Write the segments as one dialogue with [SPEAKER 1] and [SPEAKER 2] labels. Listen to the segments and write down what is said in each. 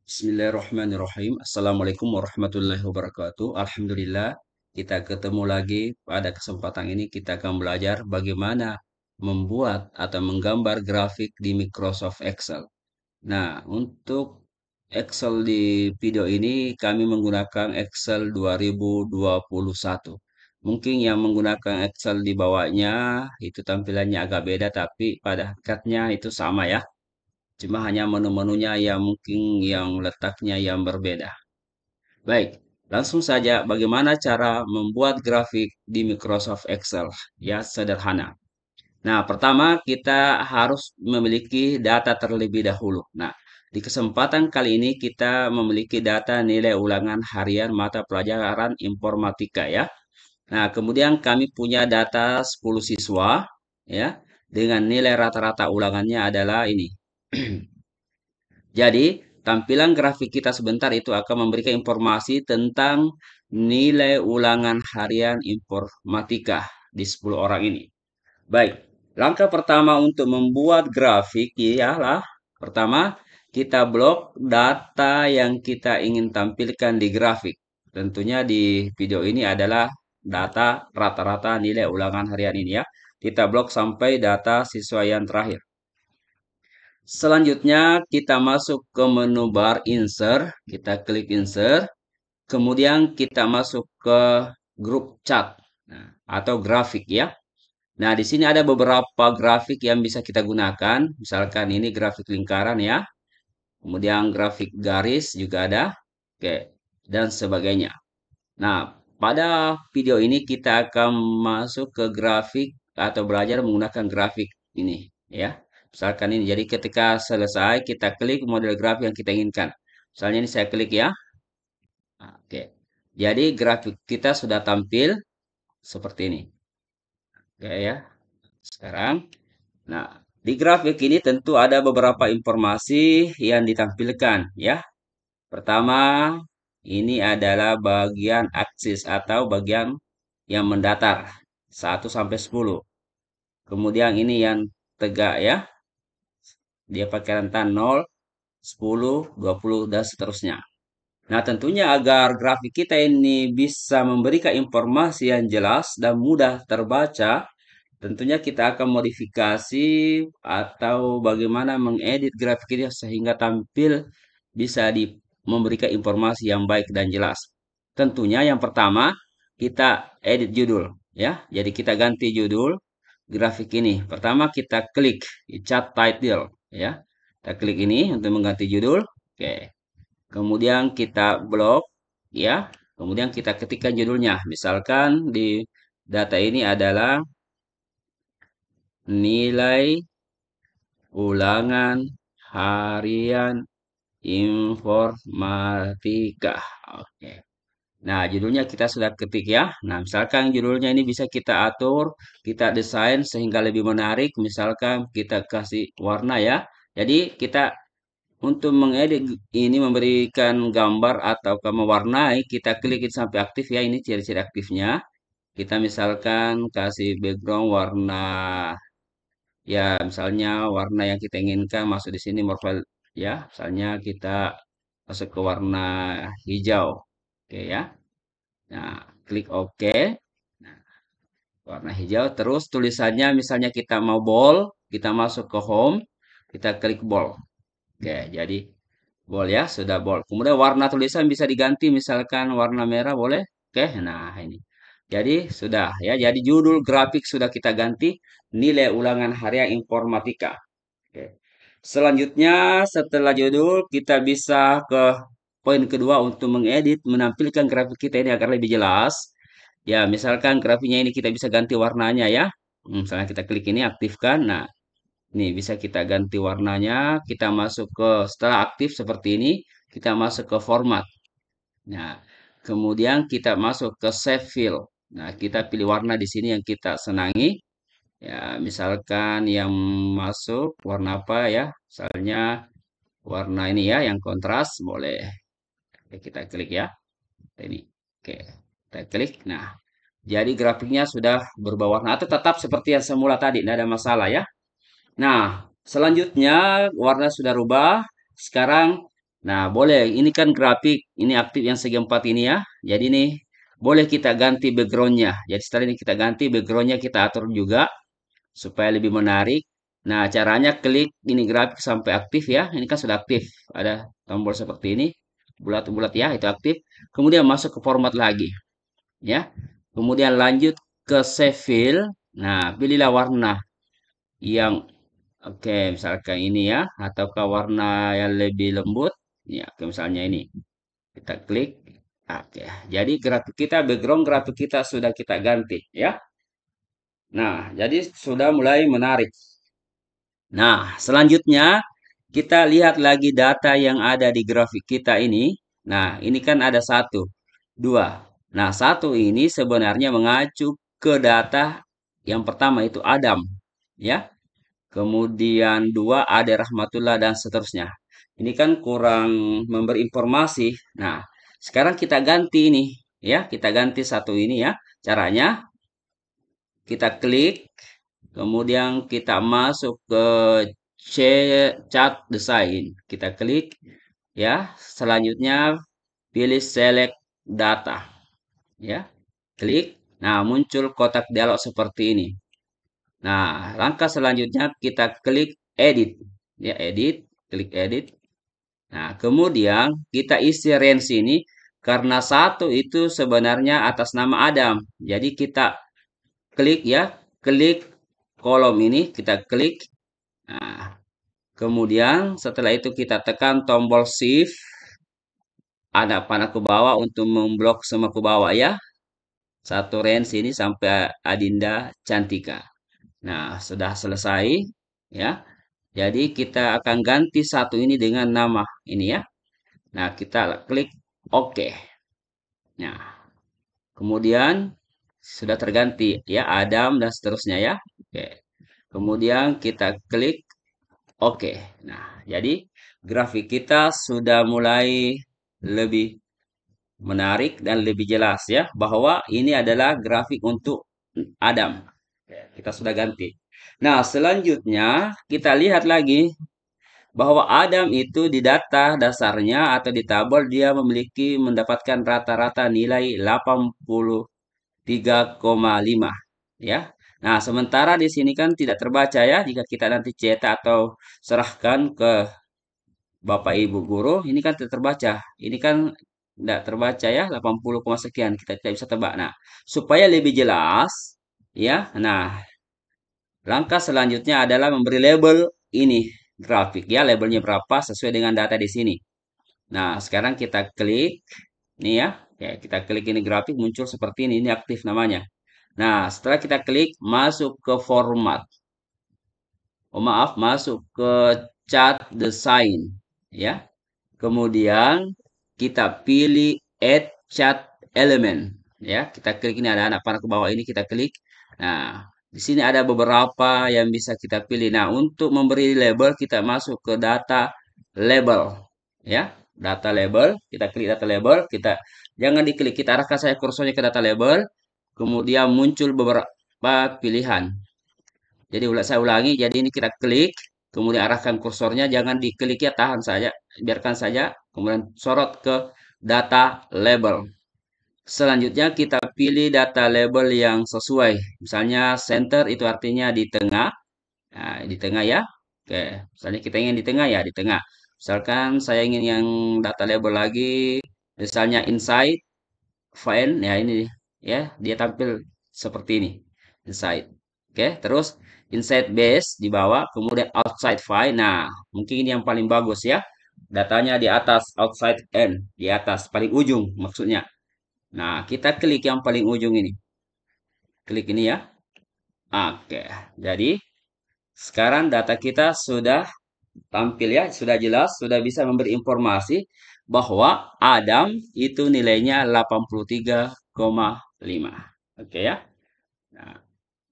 [SPEAKER 1] Bismillahirrahmanirrahim. Assalamualaikum warahmatullahi wabarakatuh. Alhamdulillah, kita ketemu lagi. Pada kesempatan ini kita akan belajar bagaimana membuat atau menggambar grafik di Microsoft Excel. Nah, untuk Excel di video ini kami menggunakan Excel 2021. Mungkin yang menggunakan Excel di bawahnya itu tampilannya agak beda, tapi pada hakikatnya itu sama ya. Cuma hanya menu-menunya yang mungkin yang letaknya yang berbeda. Baik, langsung saja bagaimana cara membuat grafik di Microsoft Excel. Ya, sederhana. Nah, pertama kita harus memiliki data terlebih dahulu. Nah, di kesempatan kali ini kita memiliki data nilai ulangan harian mata pelajaran informatika ya. Nah, kemudian kami punya data 10 siswa ya dengan nilai rata-rata ulangannya adalah ini. Jadi, tampilan grafik kita sebentar itu akan memberikan informasi tentang nilai ulangan harian informatika di 10 orang ini. Baik, langkah pertama untuk membuat grafik ialah pertama, kita blok data yang kita ingin tampilkan di grafik. Tentunya di video ini adalah data rata-rata nilai ulangan harian ini ya. Kita blok sampai data siswa yang terakhir. Selanjutnya kita masuk ke menu bar insert, kita klik insert, kemudian kita masuk ke grup chart atau grafik ya. Nah, di sini ada beberapa grafik yang bisa kita gunakan, misalkan ini grafik lingkaran ya, kemudian grafik garis juga ada, oke, dan sebagainya. Nah, pada video ini kita akan masuk ke grafik atau belajar menggunakan grafik ini ya. Misalkan ini. Jadi ketika selesai kita klik model grafik yang kita inginkan. Misalnya ini saya klik ya. Nah, oke. Jadi grafik kita sudah tampil seperti ini. Oke ya. Sekarang nah, di grafik ini tentu ada beberapa informasi yang ditampilkan ya. Pertama, ini adalah bagian aksis atau bagian yang mendatar 1 sampai 10. Kemudian ini yang tegak ya. Dia pakai rentan 0, 10, 20 dan seterusnya. Nah, tentunya agar grafik kita ini bisa memberikan informasi yang jelas dan mudah terbaca, tentunya kita akan modifikasi atau bagaimana mengedit grafik ini sehingga tampil bisa memberikan informasi yang baik dan jelas. Tentunya yang pertama kita edit judul ya. Jadi kita ganti judul grafik ini. Pertama kita klik cat title ya. Kita klik ini untuk mengganti judul. Oke. Kemudian kita blok ya. Kemudian kita ketikkan judulnya. Misalkan di data ini adalah nilai ulangan harian informatika. Oke. Nah, judulnya kita sudah ketik ya. Nah, misalkan judulnya ini bisa kita atur, kita desain sehingga lebih menarik. Misalkan kita kasih warna ya. Jadi, kita untuk mengedit ini memberikan gambar atau mewarnai, kita klikin sampai aktif ya. Ini ciri-ciri aktifnya. Kita misalkan kasih background warna ya, misalnya warna yang kita inginkan masuk di sini morphle ya. Misalnya kita masuk ke warna hijau. Oke ya. Nah, klik OK. Nah, warna hijau. Terus tulisannya misalnya kita mau bold, kita masuk ke home, kita klik bold. Oke, jadi bold ya, sudah bold. Kemudian warna tulisan bisa diganti misalkan warna merah boleh. Oke, nah ini. Jadi sudah ya, jadi judul grafik sudah kita ganti nilai ulangan harian informatika. Oke. Selanjutnya setelah judul kita bisa ke poin kedua untuk mengedit, menampilkan grafik kita ini agar lebih jelas. Ya, misalkan grafiknya ini kita bisa ganti warnanya ya. Misalnya kita klik ini aktifkan. Nah, ini bisa kita ganti warnanya. Kita masuk ke setelah aktif seperti ini, kita masuk ke format. Nah, kemudian kita masuk ke save fill. Nah, kita pilih warna di sini yang kita senangi. Ya, misalkan yang masuk warna apa ya? Misalnya warna ini ya, yang kontras boleh. Oke, kita klik ya. Ini. Oke, kita klik. Nah, jadi grafiknya sudah berubah warna atau tetap seperti yang semula tadi, tidak ada masalah ya. Nah, selanjutnya warna sudah rubah. Sekarang Nah, boleh. Ini kan grafik, ini aktif yang segi empat ini ya. Jadi nih, boleh kita ganti backgroundnya. Jadi setelah ini kita ganti backgroundnya, kita atur juga supaya lebih menarik. Nah, caranya klik ini grafik sampai aktif ya. Ini kan sudah aktif. Ada tombol seperti ini, bulat-bulat ya, itu aktif. Kemudian masuk ke format lagi, ya. Kemudian lanjut ke save file. Nah, pilihlah warna yang oke, misalkan ini ya, ataukah warna yang lebih lembut. Ya, oke, misalnya ini. Kita klik. Oke, jadi grafik kita, background grafik kita sudah kita ganti ya. Nah, jadi sudah mulai menarik. Nah, selanjutnya kita lihat lagi data yang ada di grafik kita ini. Nah, ini kan ada satu, dua. Nah, satu ini sebenarnya mengacu ke data yang pertama itu Adam, ya. Kemudian dua ada Rahmatullah dan seterusnya. Ini kan kurang memberi informasi. Nah, sekarang kita ganti ini, ya. Kita ganti satu ini ya. Caranya kita klik, kemudian kita masuk ke chat design. Kita klik ya. Selanjutnya pilih select data ya. Klik. Nah, muncul kotak dialog seperti ini. Nah, langkah selanjutnya kita klik edit. Ya, edit, klik edit. Nah, kemudian kita isi range ini karena satu itu sebenarnya atas nama Adam. Jadi kita klik ya, klik kolom ini, kita klik. Nah, kemudian setelah itu kita tekan tombol shift, ada panah ke bawah untuk memblok semua ke bawah ya. Satu range ini sampai Adinda Cantika. Nah, sudah selesai ya. Jadi kita akan ganti satu ini dengan nama ini ya. Nah, kita klik OK. Nah, kemudian sudah terganti ya Adam dan seterusnya ya. Oke. Kemudian kita klik OK. Nah, jadi grafik kita sudah mulai lebih menarik dan lebih jelas ya bahwa ini adalah grafik untuk Adam. Kita sudah ganti. Nah, selanjutnya kita lihat lagi bahwa Adam itu di data dasarnya atau di tabel dia memiliki mendapatkan rata-rata nilai 83,5 ya. Nah, sementara di sini kan tidak terbaca ya jika kita nanti cetak atau serahkan ke Bapak Ibu guru, ini kan tidak terbaca. Ini kan tidak terbaca ya 80, sekian, kita tidak bisa tebak. Nah, supaya lebih jelas ya. Nah, langkah selanjutnya adalah memberi label ini grafik ya, labelnya berapa sesuai dengan data di sini. Nah, sekarang kita klik nih ya. Ya, kita klik ini grafik muncul seperti ini aktif namanya. Nah, setelah kita klik masuk ke format. Oh, maaf, masuk ke chat design ya. Kemudian kita pilih add chat element ya. Kita klik ini ada anak panah ke bawah ini kita klik. Nah, di sini ada beberapa yang bisa kita pilih. Nah, untuk memberi label kita masuk ke data label ya. Data label, kita klik data label, kita jangan diklik, kita arahkan saya kursornya ke data label. Kemudian muncul beberapa pilihan. Jadi saya ulangi, jadi ini kita klik, kemudian arahkan kursornya, jangan diklik ya, tahan saja, biarkan saja, kemudian sorot ke data label. Selanjutnya kita pilih data label yang sesuai, misalnya center itu artinya di tengah, nah, di tengah ya, oke, misalnya kita ingin di tengah ya, di tengah. Misalkan saya ingin yang data label lagi, misalnya inside, fine, ya ini ya, dia tampil seperti ini, inside. Oke, terus inside base di bawah, kemudian outside file. Nah, mungkin ini yang paling bagus ya. Datanya di atas, outside end, di atas, paling ujung maksudnya. Nah, kita klik yang paling ujung ini. Klik ini ya. Oke, jadi sekarang data kita sudah tampil ya, sudah jelas, sudah bisa memberi informasi bahwa Adam itu nilainya 83,5. Oke ya. Nah,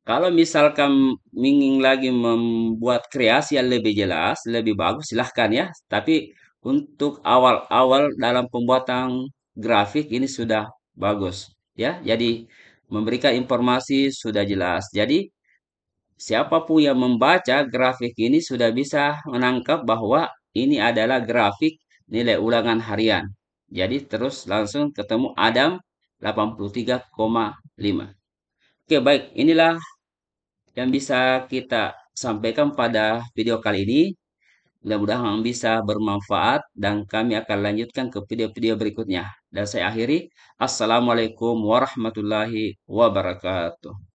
[SPEAKER 1] kalau misalkan ingin lagi membuat kreasi yang lebih jelas, lebih bagus, silahkan ya. Tapi untuk awal-awal dalam pembuatan grafik ini sudah bagus ya. Jadi memberikan informasi sudah jelas. Jadi siapapun yang membaca grafik ini sudah bisa menangkap bahwa ini adalah grafik nilai ulangan harian. Jadi terus langsung ketemu Adam 83,5. Oke, baik. Inilah yang bisa kita sampaikan pada video kali ini. Mudah-mudahan bisa bermanfaat dan kami akan lanjutkan ke video-video berikutnya. Dan saya akhiri, Assalamualaikum warahmatullahi wabarakatuh.